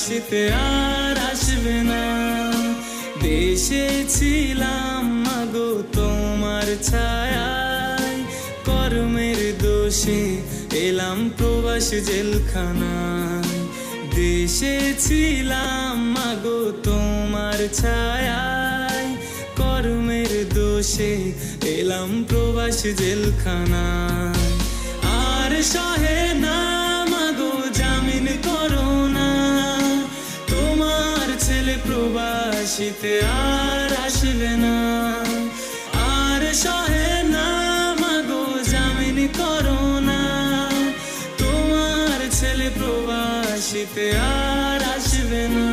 প্রবাসীতে আর আসবে না। দেশে ছিলাম মাগো তোমার ছায়ায়, কর্মের দোষে এলাম প্রবাসী জেলখানায়। দেশে ছিলাম মাগো তোমার ছায়ায়, কর্মের দোষে এলাম প্রবাসী জেলখানায়। আর সহে না মাগো জামিন করো না, তোমার ছেলে প্রবাসীতে আর আসবে না। আর সহে না মাগো জামিন করো না, তোমার ছেলে প্রবাসীতে আর আসবে না।